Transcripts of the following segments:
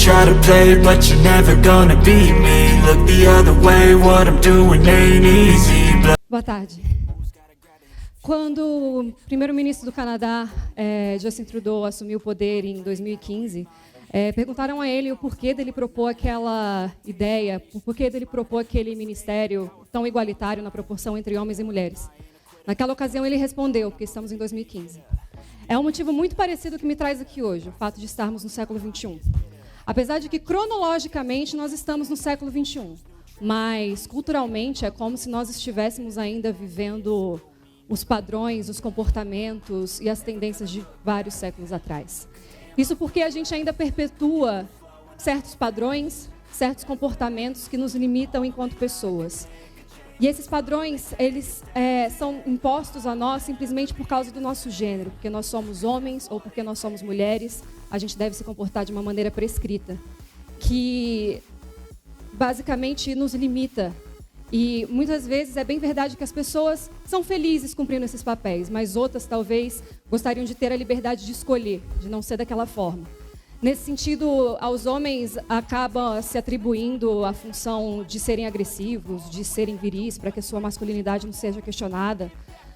try to play, but you're never gonna beat me. Look the other way, what I'm doing ain't easy. Boa tarde. Quando o primeiro-ministro do Canadá, Justin Trudeau, assumiu o poder em 2015, perguntaram a ele o porquê dele propor aquela ideia, o porquê dele propor aquele ministério tão igualitário na proporção entre homens e mulheres. Naquela ocasião ele respondeu, porque estamos em 2015. É um motivo muito parecido que me traz aqui hoje, o fato de estarmos no século XXI. Apesar de que cronologicamente nós estamos no século XXI, mas culturalmente é como se nós estivéssemos ainda vivendo os padrões, os comportamentos e as tendências de vários séculos atrás. Isso porque a gente ainda perpetua certos padrões, certos comportamentos que nos limitam enquanto pessoas. E esses padrões, eles são impostos a nós simplesmente por causa do nosso gênero, porque nós somos homens ou porque nós somos mulheres, a gente deve se comportar de uma maneira prescrita, que basicamente nos limita. E muitas vezes é bem verdade que as pessoas são felizes cumprindo esses papéis, mas outras talvez gostariam de ter a liberdade de escolher, de não ser daquela forma. Nesse sentido, aos homens acaba se atribuindo a função de serem agressivos, de serem viris, para que a sua masculinidade não seja questionada.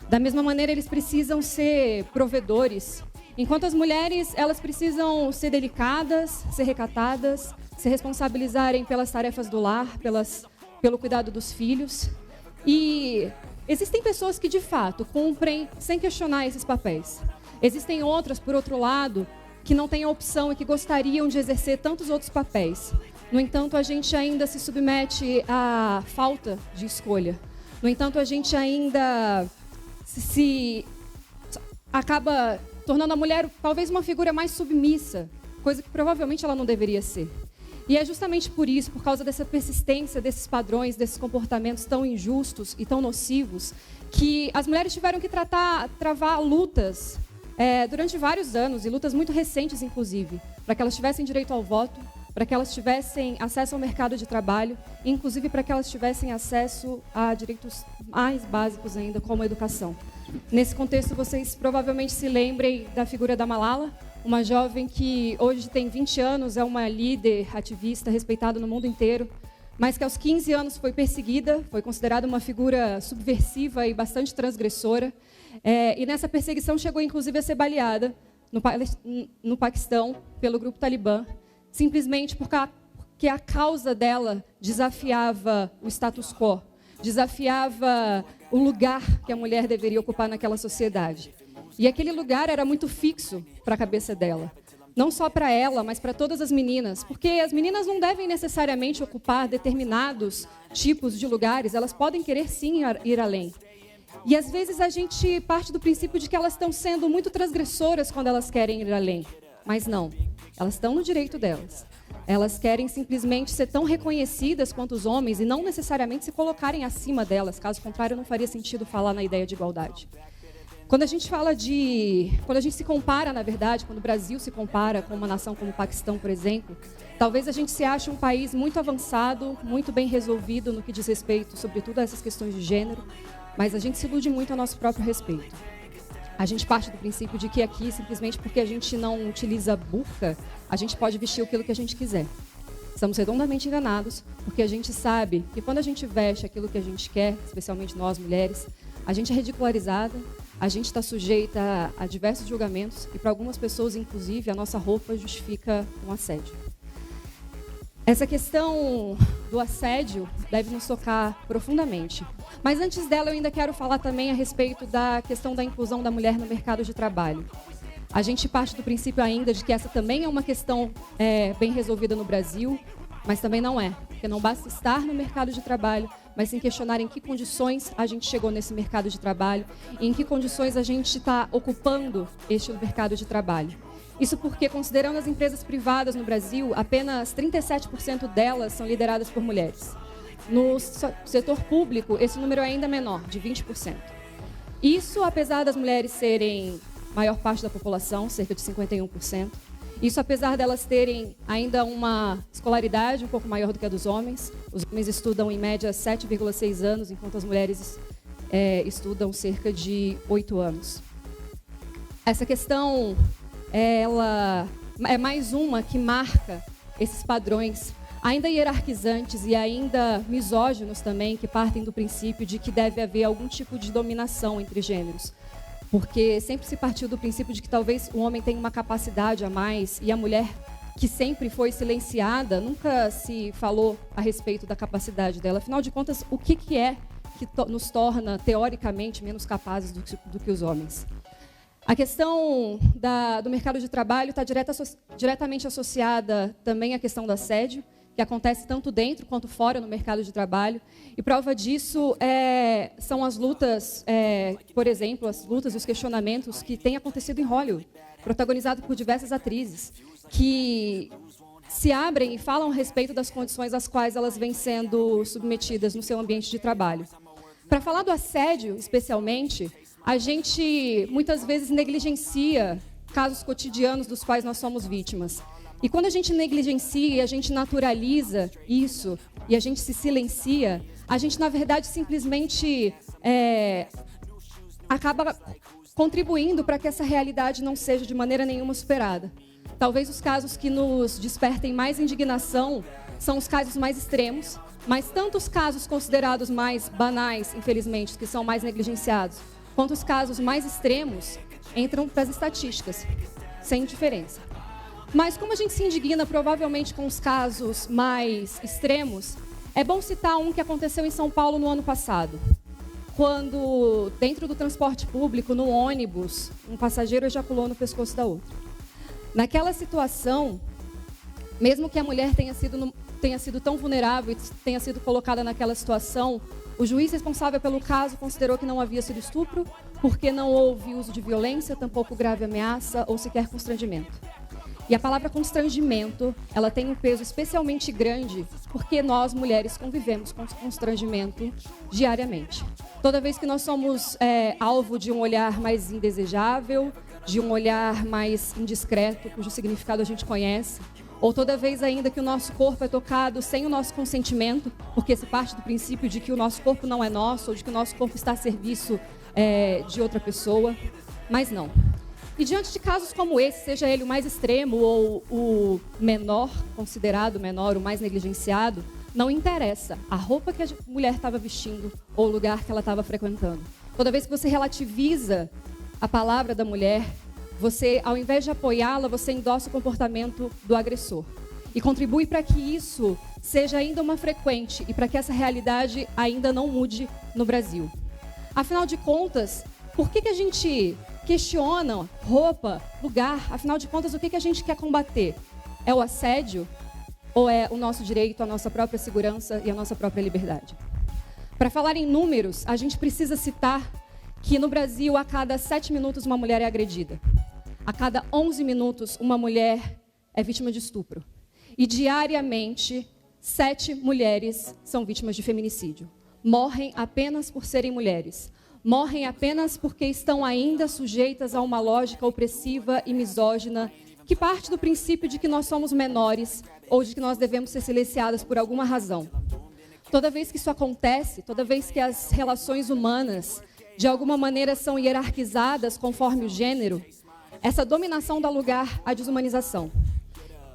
Da mesma maneira, eles precisam ser provedores, enquanto as mulheres elas precisam ser delicadas, ser recatadas, se responsabilizarem pelas tarefas do lar, pelo cuidado dos filhos. E existem pessoas que, de fato, cumprem sem questionar esses papéis. Existem outras, por outro lado, que não têm a opção e que gostariam de exercer tantos outros papéis. No entanto, a gente ainda se submete à falta de escolha. No entanto, a gente ainda se acaba tornando a mulher talvez uma figura mais submissa, coisa que provavelmente ela não deveria ser. E é justamente por isso, por causa dessa persistência desses padrões, desses comportamentos tão injustos e tão nocivos, que as mulheres tiveram que travar lutas durante vários anos, e lutas muito recentes, inclusive, para que elas tivessem direito ao voto, para que elas tivessem acesso ao mercado de trabalho, e inclusive para que elas tivessem acesso a direitos mais básicos ainda, como a educação. Nesse contexto, vocês provavelmente se lembrem da figura da Malala, uma jovem que hoje tem 20 anos, é uma líder ativista respeitada no mundo inteiro, mas que aos 15 anos foi perseguida, foi considerada uma figura subversiva e bastante transgressora. E nessa perseguição chegou inclusive a ser baleada no Paquistão pelo grupo Talibã, simplesmente porque a causa dela desafiava o status quo, desafiava o lugar que a mulher deveria ocupar naquela sociedade. E aquele lugar era muito fixo para a cabeça dela. Não só para ela, mas para todas as meninas. Porque as meninas não devem necessariamente ocupar determinados tipos de lugares, elas podem querer sim ir além. E às vezes a gente parte do princípio de que elas estão sendo muito transgressoras quando elas querem ir além. Mas não, elas estão no direito delas. Elas querem simplesmente ser tão reconhecidas quanto os homens e não necessariamente se colocarem acima delas. Caso contrário, não faria sentido falar na ideia de igualdade. Quando a gente se compara, na verdade, quando o Brasil se compara com uma nação como o Paquistão, por exemplo, talvez a gente se ache um país muito avançado, muito bem resolvido no que diz respeito, sobretudo, a essas questões de gênero, mas a gente se ilude muito a nosso próprio respeito. A gente parte do princípio de que aqui, simplesmente porque a gente não utiliza burca, a gente pode vestir aquilo que a gente quiser. Estamos redondamente enganados, porque a gente sabe que quando a gente veste aquilo que a gente quer, especialmente nós, mulheres, a gente é ridicularizada, a gente está sujeita a diversos julgamentos e, para algumas pessoas, inclusive, a nossa roupa justifica um assédio. Essa questão do assédio deve nos tocar profundamente. Mas antes dela, eu ainda quero falar também a respeito da questão da inclusão da mulher no mercado de trabalho. A gente parte do princípio ainda de que essa também é uma questão bem resolvida no Brasil, mas também não é. Porque não basta estar no mercado de trabalho, mas sim questionar em que condições a gente chegou nesse mercado de trabalho e em que condições a gente está ocupando este mercado de trabalho. Isso porque, considerando as empresas privadas no Brasil, apenas 37% delas são lideradas por mulheres. No setor público, esse número é ainda menor, de 20%. Isso, apesar das mulheres serem maior parte da população, cerca de 51%. Isso apesar delas terem ainda uma escolaridade um pouco maior do que a dos homens. Os homens estudam, em média, 7,6 anos, enquanto as mulheres estudam cerca de 8 anos. Essa questão ela é mais uma que marca esses padrões ainda hierarquizantes e ainda misóginos também, que partem do princípio de que deve haver algum tipo de dominação entre gêneros. Porque sempre se partiu do princípio de que talvez o homem tenha uma capacidade a mais e a mulher, que sempre foi silenciada, nunca se falou a respeito da capacidade dela. Afinal de contas, o que é que nos torna, teoricamente, menos capazes do que os homens? A questão do mercado de trabalho está diretamente associada também à questão do assédio, que acontece tanto dentro quanto fora no mercado de trabalho. E prova disso são as lutas, por exemplo, as lutas e os questionamentos que têm acontecido em Hollywood, protagonizado por diversas atrizes, que se abrem e falam a respeito das condições às quais elas vêm sendo submetidas no seu ambiente de trabalho. Para falar do assédio, especialmente, a gente muitas vezes negligencia casos cotidianos dos quais nós somos vítimas. E quando a gente negligencia e a gente naturaliza isso e a gente se silencia, a gente, na verdade, simplesmente acaba contribuindo para que essa realidade não seja de maneira nenhuma superada. Talvez os casos que nos despertem mais indignação são os casos mais extremos, mas tanto os casos considerados mais banais, infelizmente, que são mais negligenciados, quanto os casos mais extremos entram para as estatísticas, sem diferença. Mas como a gente se indigna provavelmente com os casos mais extremos, é bom citar um que aconteceu em São Paulo no ano passado, quando, dentro do transporte público, no ônibus, um passageiro ejaculou no pescoço da outra. Naquela situação, mesmo que a mulher tenha sido tão vulnerável e tenha sido colocada naquela situação, o juiz responsável pelo caso considerou que não havia sido estupro, porque não houve uso de violência, tampouco grave ameaça ou sequer constrangimento. E a palavra constrangimento, ela tem um peso especialmente grande, porque nós, mulheres, convivemos com constrangimento diariamente. Toda vez que nós somos alvo de um olhar mais indesejável, de um olhar mais indiscreto, cujo significado a gente conhece, ou toda vez ainda que o nosso corpo é tocado sem o nosso consentimento, porque se parte do princípio de que o nosso corpo não é nosso, ou de que o nosso corpo está a serviço de outra pessoa, mas não. E diante de casos como esse, seja ele o mais extremo ou o menor, considerado menor, o mais negligenciado, não interessa a roupa que a mulher estava vestindo ou o lugar que ela estava frequentando. Toda vez que você relativiza a palavra da mulher, você, ao invés de apoiá-la, você endossa o comportamento do agressor. E contribui para que isso seja ainda uma frequente e para que essa realidade ainda não mude no Brasil. Afinal de contas, por que a gente questiona roupa, lugar? Afinal de contas, o que a gente quer combater? É o assédio ou é o nosso direito, a nossa própria segurança e a nossa própria liberdade? Para falar em números, a gente precisa citar que no Brasil, a cada 7 minutos, uma mulher é agredida. A cada 11 minutos, uma mulher é vítima de estupro. E diariamente, 7 mulheres são vítimas de feminicídio. Morrem apenas por serem mulheres. Morrem apenas porque estão ainda sujeitas a uma lógica opressiva e misógina que parte do princípio de que nós somos menores ou de que nós devemos ser silenciadas por alguma razão. Toda vez que isso acontece, toda vez que as relações humanas de alguma maneira são hierarquizadas conforme o gênero, essa dominação dá lugar à desumanização.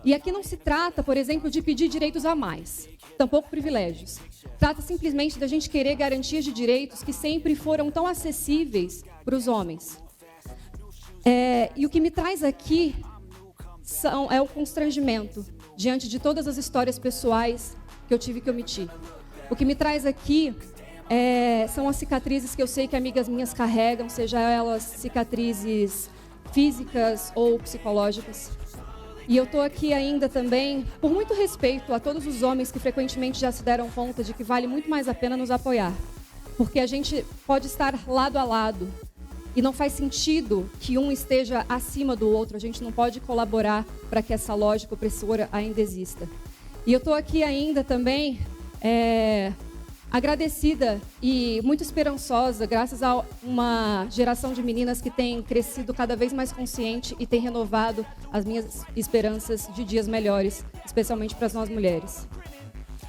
E aqui não se trata, por exemplo, de pedir direitos a mais, tampouco privilégios. Trata simplesmente da gente querer garantias de direitos que sempre foram tão acessíveis para os homens. E o que me traz aqui é o constrangimento diante de todas as histórias pessoais que eu tive que omitir. O que me traz aqui são as cicatrizes que eu sei que amigas minhas carregam, seja elas cicatrizes físicas ou psicológicas. E eu estou aqui ainda também por muito respeito a todos os homens que frequentemente já se deram conta de que vale muito mais a pena nos apoiar. Porque a gente pode estar lado a lado e não faz sentido que um esteja acima do outro. A gente não pode colaborar para que essa lógica opressora ainda exista. E eu estou aqui ainda também agradecida e muito esperançosa, graças a uma geração de meninas que tem crescido cada vez mais consciente e tem renovado as minhas esperanças de dias melhores, especialmente para nós mulheres.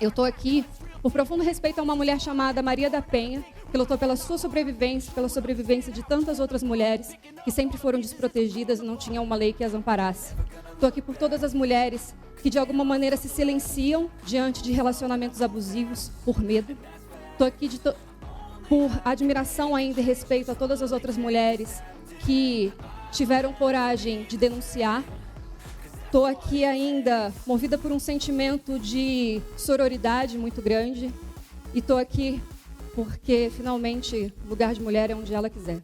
Eu estou aqui por profundo respeito a uma mulher chamada Maria da Penha, que lutou pela sua sobrevivência, pela sobrevivência de tantas outras mulheres que sempre foram desprotegidas e não tinham uma lei que as amparasse. Estou aqui por todas as mulheres que de alguma maneira se silenciam diante de relacionamentos abusivos por medo. Estou aqui por admiração ainda e respeito a todas as outras mulheres que tiveram coragem de denunciar. Estou aqui ainda movida por um sentimento de sororidade muito grande. E estou aqui porque, finalmente, o lugar de mulher é onde ela quiser.